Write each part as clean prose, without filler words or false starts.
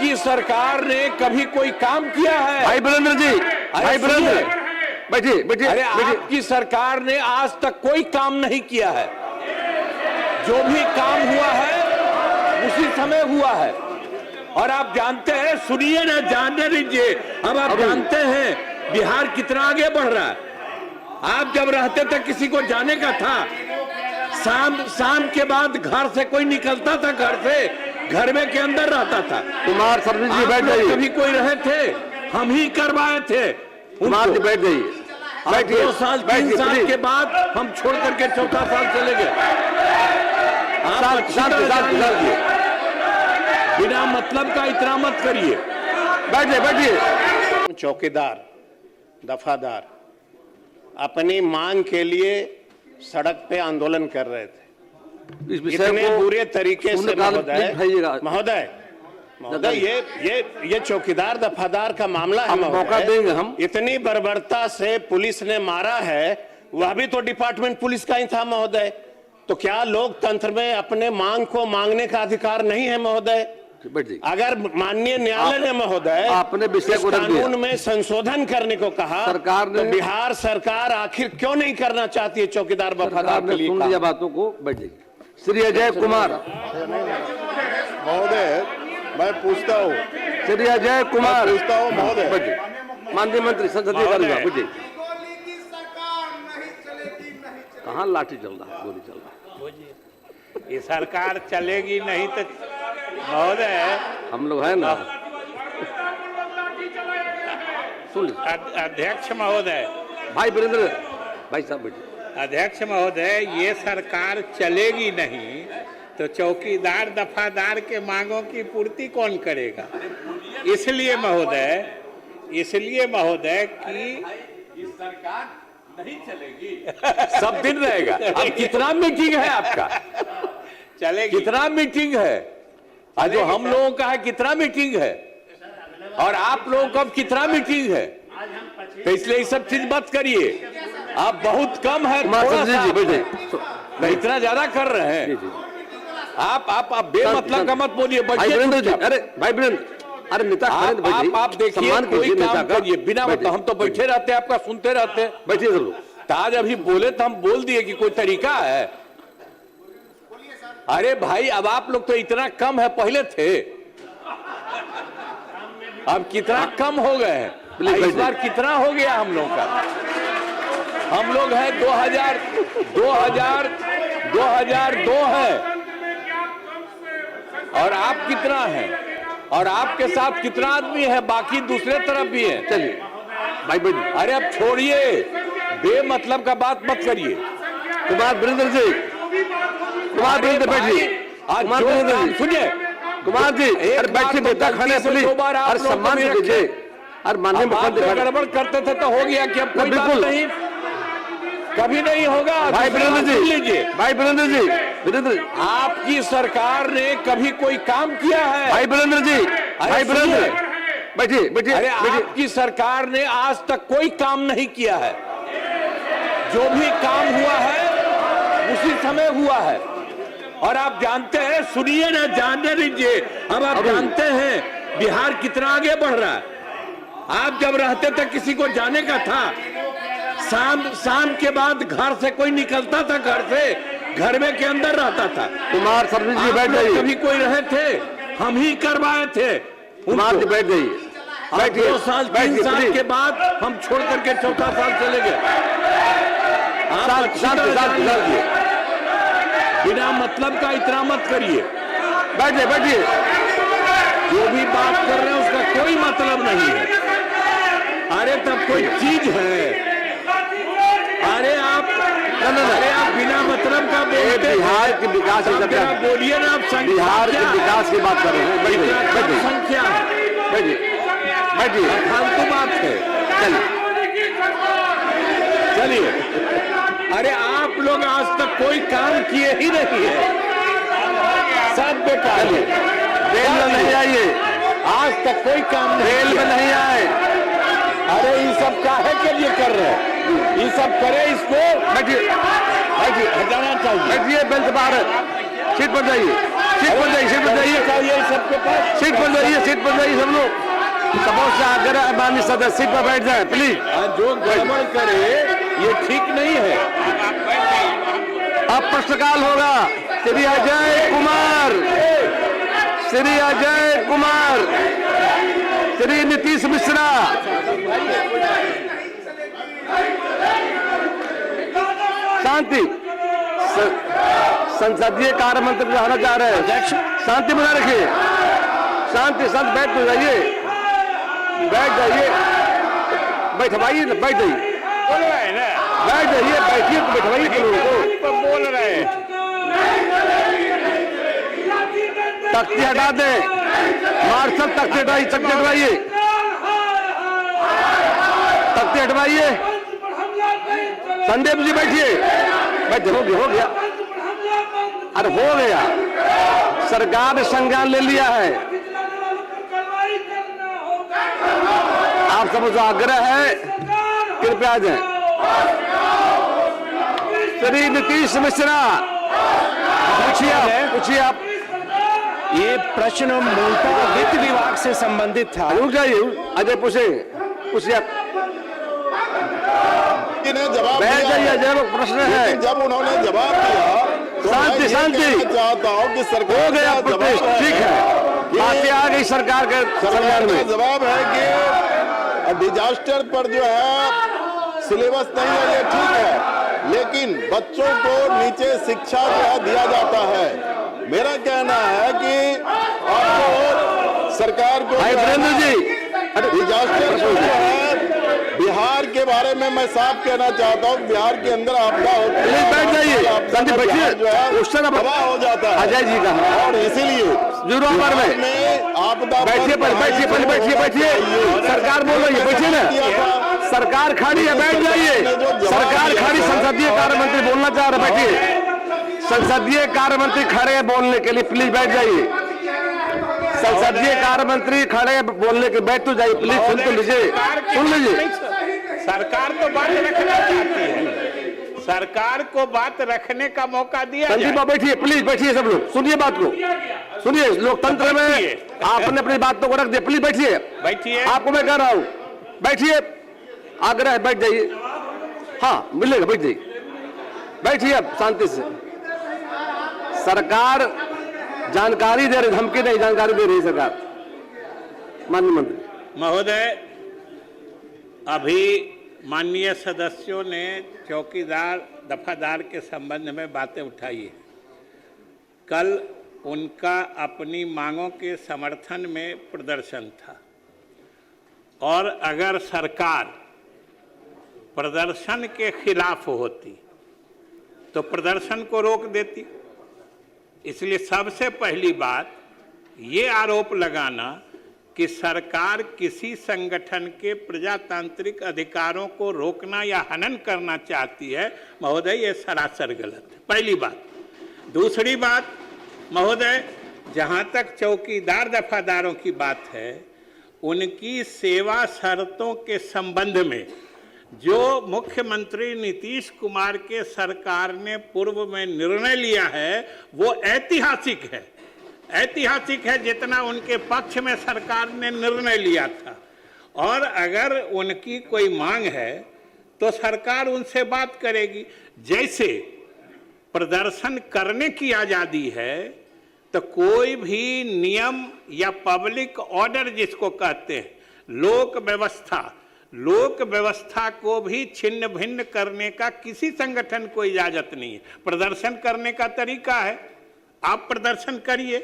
आपकी सरकार ने कभी कोई काम किया है? भाई वीरेंद्र जी, भाई वीरेंद्र, बैठिए बैठिए। अरे आपकी सरकार ने आज तक कोई काम नहीं किया है। जो भी काम हुआ है उसी समय हुआ है। और आप जानते हैं, सुनिए ना, जानने दीजिए, अब आप जानते हैं बिहार कितना आगे बढ़ रहा है। आप जब रहते थे किसी को जाने का था, शाम के बाद घर से कोई निकलता था, घर से घर में के अंदर रहता था। कुमार सर्विस जी बैठ जाइए। कभी कोई रहे थे? हम ही करवाए थे। कुमार जी बैठ जाइए। 2 साल 3 साल के बाद हम छोड़ करके 4था साल चले गए। बिना मतलब का इतना मत करिए। बैठिए बैठिए। चौकीदार दफादार अपनी मांग के लिए सड़क पे आंदोलन कर रहे थे। इतने बुरे तरीके से महोदय ये चौकीदार दफादार का मामला है। मौका देंगे हम। इतनी बर्बरता से पुलिस ने मारा है, वह भी तो डिपार्टमेंट पुलिस का ही था महोदय। तो क्या लोकतंत्र में अपने मांग को मांगने का अधिकार नहीं है महोदय? अगर माननीय न्यायालय ने महोदय आपने विषय को कानून में संशोधन करने को कहा, सरकार ने, तो बिहार सरकार आखिर क्यों नहीं करना चाहती है चौकीदार वफादार के लिए? सुन लिया बातों को, बैठ जाइए। श्री अजय कुमार महोदय, मैं पूछता हूँ, श्री अजय कुमार पूछता हूँ महोदय, माननीय मंत्री संसदीय कार्य, बुझिए कहाँ लाठी चल रहा है, गोली चल रहा है। ये सरकार चलेगी नहीं तो महोदय हम लोग है ना। सुन अध्यक्ष महोदय, भाई वीरेंद्र भाई साहब बैठिए। अध्यक्ष महोदय, ये सरकार चलेगी नहीं तो चौकीदार दफादार के मांगों की पूर्ति कौन करेगा? इसलिए महोदय कि इस सरकार नहीं चलेगी, सब दिन रहेगा। अब कितना मीटिंग है आपका? चलेगी। कितना मीटिंग है? आज जो हम लोगों का है कितना मीटिंग है, और आप लोगों का कितना मीटिंग है? तो इसलिए ये सब चीज मत करिए। आप बहुत कम है, इतना ज्यादा कर रहे हैं आप बेमतलब का मत बोलिए। अरे भाई वीरेंद्र, अरे नेता आप देखिए, कोई काम करिए बिना मतलब। हम तो बैठे रहते हैं, आपका सुनते रहते हैं। बैठिए सब लोग। तो आज अभी बोले तो हम बोल दिए कि कोई तरीका है? अरे भाई, अब आप लोग तो इतना कम है, पहले थे, अब कितना कम हो गए हैं। इस बार कितना हो गया हम लोग का? हम लोग है 2002 है, और आप कितना है? और आपके साथ कितना आदमी है? बाकी दूसरे तरफ भी है। चलिए भाई बैठिए। अरे अब छोड़िए, बेमतलब का बात मत करिए। कुमार वीरेंद्र जी, कुमार वीरेंद्र बैठिए। कुमार वीरेंद्र जी सुनिए, कुमार जी अरे बैठिए, नेता खाने पुलिस और सम्मान दीजिए। और माननीय मुख्यमंत्री गड़बड़ करते थे तो हो गया कि अब कोई बात नहीं, कभी नहीं होगा। भाई वीरेंद्र जी लीजिए। भाई वीरेंद्र जी, वीरेंद्र आपकी सरकार ने कभी कोई काम किया है? भाई वीरेंद्र जी, भाई वीरेंद्र बैठिए बैठिए। अरे आपकी सरकार ने आज तक कोई काम नहीं किया है। जो भी काम हुआ है उसी समय हुआ है। और आप जानते हैं, सुनिए ना, जानने दीजिए, अब आप जानते हैं बिहार कितना आगे बढ़ रहा है। आप जब रहते थे किसी को जाने का था, शाम के बाद घर से कोई निकलता था, घर से घर में के अंदर रहता था। कुमार सर्विस जी बैठ जाइए। कभी कोई रहे थे? हम ही करवाए थे। कुमार जी बैठ जाइए। 2 साल 3 साल के बाद हम छोड़ करके 4था साल चले गए। बिना मतलब का इतना मत करिए। बैठिए बैठिए। जो भी बात कर रहे हैं उसका कोई मतलब नहीं है। अरे तब कोई चीज है? अरे आप बिना मतलब का बोलते। बिहार के विकास की बोलिए ना आप। बिहार के विकास की बात कर रहे हैं। बैठिए संख्या है, बैठिए फालतू बात है। चलिए। अरे आप लोग आज तक कोई काम किए ही नहीं है, सब बेकार है। रेल में नहीं आइए, आज तक कोई काम नहीं। रेल में नहीं आए। अरे ये सब काहे के लिए कर रहे हैं? ये सब करे, इसको बैठिए हटाना चाहिए। बैठिए, बेंच बाहर, सीट पर जाइए। सीट पर जाइए, सीट पर जाइए, चाहिए सबके पास। सीट पर जाइए, सीट पर जाइए सब लोग। सपोज से आग्रह है माननीय सदस्य सीट पर बैठ जाए प्लीज। जो गड़बड़ करे ये ठीक नहीं है। अब प्रश्नकाल होगा। श्री अजय कुमार, श्री अजय कुमार, श्री नीतीश मिश्रा। शांति। संसदीय कार्य मंत्री बुलाना चाह रहे हैं। शांति बना रखिए, शांति। शांत बैठ तो जाइए, बैठ जाइए, बैठवाइए, बैठ जाइए, बोल रहे हैं ना, बैठ जाइए, बैठिए तो बैठवाइए के लोगों को। बोल रहे हैं। तख्ती हटा दें, मार्शल तख्ती हटाइए, तख्ती हटवाइए, तख्ती हटवाइए। संदीप जी बैठिए, बैठ हो गया। अरे हो गया, सरकार ने संज्ञान ले लिया है। आप सब आग्रह है कृपया आ जाए। श्री नीतीश मिश्रा, पूछिए आप। ये प्रश्न मूलतः वित्त विभाग से संबंधित था। रुक जाइए, अजय पूछिए आप। जवाब बैठ जाइए अजय, प्रश्न है। जब उन्होंने जवाब दिया तो शांति, शांति। चाहता हूँ कि सरकार हो गया प्रोटेस्ट, ठीक है, बातें आ गई सरकार के संज्ञान में। जवाब है कि डिजास्टर पर जो है सिलेबस नहीं है, ये ठीक है, लेकिन बच्चों को नीचे शिक्षा जो है दिया जाता है। मेरा कहना है कि आपको सरकार को वीरेंद्र जी, डिजास्टर जो है बिहार के बारे में मैं साफ कहना चाहता हूँ, बिहार के अंदर आपदा होती है, बैठ जाइए, बैठिए, जो है तबाह हो जाता है अजय जी का, और इसीलिए बिहार में आपदा। बैठिए, बैठिए, सरकार बोल रही है, बैठिए ना, सरकार खड़ी है, बैठ जाइए, सरकार खड़ी। संसदीय कार्य मंत्री बोलना चाह रहे, बैठिए, संसदीय कार्य मंत्री खड़े हैं बोलने के लिए, प्लीज बैठ जाइए। संसदीय कार्य मंत्री खड़े हैं बोलने के, बैठ तो जाइए प्लीज, सुन तो लीजिए, सुन लीजिए। सरकार तो बात रखना चाहती है, सरकार को बात रखने का मौका दिया जाए। संदीप बैठिए, प्लीज बैठिए, सब लोग सुनिए बात को, सुनिए। लोकतंत्र में आपने अपनी बातों को रख दिया, प्लीज बैठिए, बैठिए। आपको मैं कह रहा हूँ बैठिए, आग्रह है, बैठ जाइए। हाँ मिलेगा, बैठ जाइए, बैठिए अब शांति से। सरकार जानकारी दे रही, धमकी नहीं, जानकारी दे रही सरकार। माननीय मंत्री महोदय, अभी माननीय सदस्यों ने चौकीदार दफादार के संबंध में बातें उठाई है। कल उनका अपनी मांगों के समर्थन में प्रदर्शन था, और अगर सरकार प्रदर्शन के खिलाफ होती तो प्रदर्शन को रोक देती। इसलिए सबसे पहली बात ये आरोप लगाना कि सरकार किसी संगठन के प्रजातांत्रिक अधिकारों को रोकना या हनन करना चाहती है, महोदय, ये सरासर गलत है, पहली बात। दूसरी बात महोदय, जहां तक चौकीदार दफादारों की बात है, उनकी सेवा शर्तों के संबंध में जो मुख्यमंत्री नीतीश कुमार के सरकार ने पूर्व में निर्णय लिया है वो ऐतिहासिक है, ऐतिहासिक है जितना उनके पक्ष में सरकार ने निर्णय लिया था। और अगर उनकी कोई मांग है तो सरकार उनसे बात करेगी। जैसे प्रदर्शन करने की आज़ादी है तो कोई भी नियम या पब्लिक ऑर्डर जिसको कहते हैं, लोक व्यवस्था को भी छिन्न भिन्न करने का किसी संगठन को इजाजत नहीं है। प्रदर्शन करने का तरीका है, आप प्रदर्शन करिए,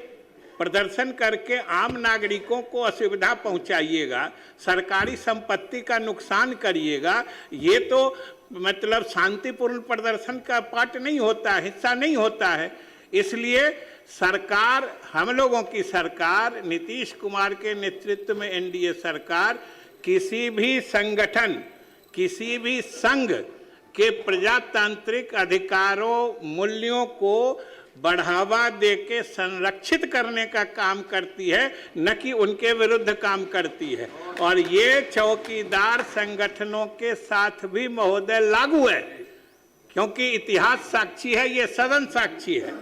प्रदर्शन करके आम नागरिकों को असुविधा पहुंचाइएगा, सरकारी संपत्ति का नुकसान करिएगा, ये तो मतलब शांतिपूर्ण प्रदर्शन का पार्ट नहीं होता है, हिस्सा नहीं होता है। इसलिए सरकार, हम लोगों की सरकार, नीतीश कुमार के नेतृत्व में एनडीए सरकार किसी भी संगठन, किसी भी संघ के प्रजातांत्रिक अधिकारों, मूल्यों को बढ़ावा देके संरक्षित करने का काम करती है, न कि उनके विरुद्ध काम करती है। और ये चौकीदार संगठनों के साथ भी महोदय लागू है, क्योंकि इतिहास साक्षी है, ये सदन साक्षी है।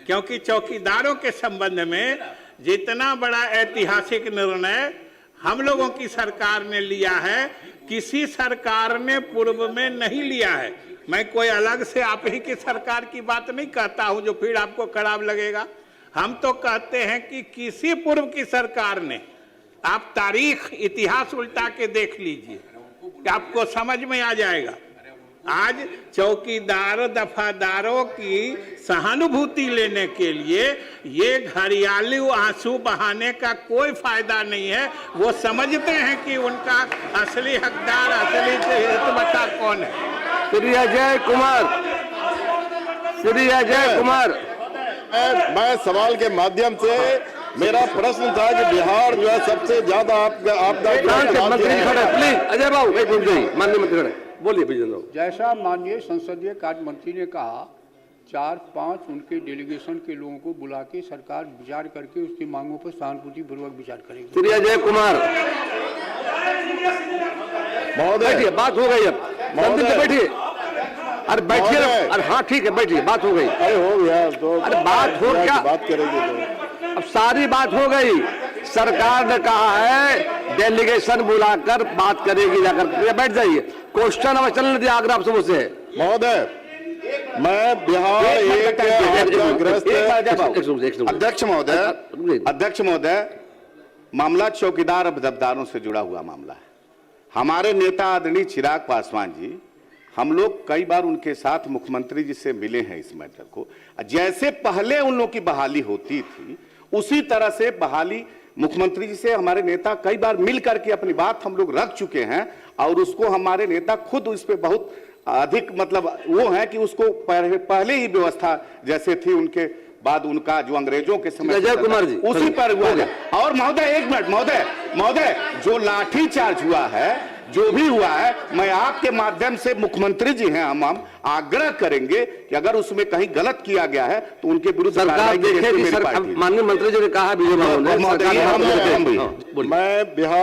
क्योंकि चौकीदारों के संबंध में जितना बड़ा ऐतिहासिक निर्णय हम लोगों की सरकार ने लिया है, किसी सरकार ने पूर्व में नहीं लिया है। मैं कोई अलग से आप ही की सरकार की बात नहीं कहता हूं जो फिर आपको खराब लगेगा। हम तो कहते हैं कि किसी पूर्व की सरकार ने, आप तारीख इतिहास उल्टा के देख लीजिए, आपको समझ में आ जाएगा। आज चौकीदार दफादारों की सहानुभूति लेने के लिए ये घड़ियाली आंसू बहाने का कोई फायदा नहीं है। वो समझते हैं कि उनका असली हकदार, असली हितबता कौन है। श्री अजय कुमार, मैं सवाल के माध्यम से, मेरा प्रश्न था कि बिहार जो है सबसे ज्यादा आपदा मंत्री खड़े, प्लीज अजय बाबू एक मिनट जाइए, माननीय मंत्री खड़े, बोलिए विजेंद्र बाबू। जैसा माननीय संसदीय कार्य मंत्री ने कहा, 4-5 उनके डेलीगेशन के लोगों को बुला के सरकार विचार करके उसकी मांगों पर सहानुभूति पूर्वक विचार करेगी। श्री अजय कुमार महोदय, बात हो गई, अब मंत्री जी बैठिए। अरे बैठिए, अरे हाँ ठीक है बैठिए, बात हो गई। अरे हो गया तो, अरे बात हो क्या, बात करेंगे तो अब सारी बात हो गई। सरकार ने कहा है डेलीगेशन बुलाकर बात करेगी, जाकर बैठ जाइए। क्वेश्चन अब चलने दिया, आग्रह आप सबसे है। महोदय, मैं बिहार अध्यक्ष महोदय, मामला चौकीदार अब्दारों से जुड़ा हुआ मामला है। हमारे नेता आदरणीय चिराग पासवान जी, हम लोग कई बार उनके साथ मुख्यमंत्री जी से मिले हैं इस मैटर को। जैसे पहले उन लोगों की बहाली होती थी, उसी तरह से बहाली मुख्यमंत्री जी से हमारे नेता कई बार मिल करके अपनी बात हम लोग रख चुके हैं, और उसको हमारे नेता खुद उस पर बहुत अधिक मतलब वो है कि उसको पहले ही व्यवस्था जैसे थी उनके बाद उनका जो अंग्रेजों के समय अजय कुमार जी उसी पर हुआ है। और महोदय एक मिनट, महोदय जो लाठी चार्ज हुआ है, जो भी हुआ है, मैं आपके माध्यम से, मुख्यमंत्री जी हैं, हम आग्रह करेंगे कि अगर उसमें कहीं गलत किया गया है तो उनके विरुद्ध सरकार देखे। माननीय मंत्री जी ने कहा, मैं बिहार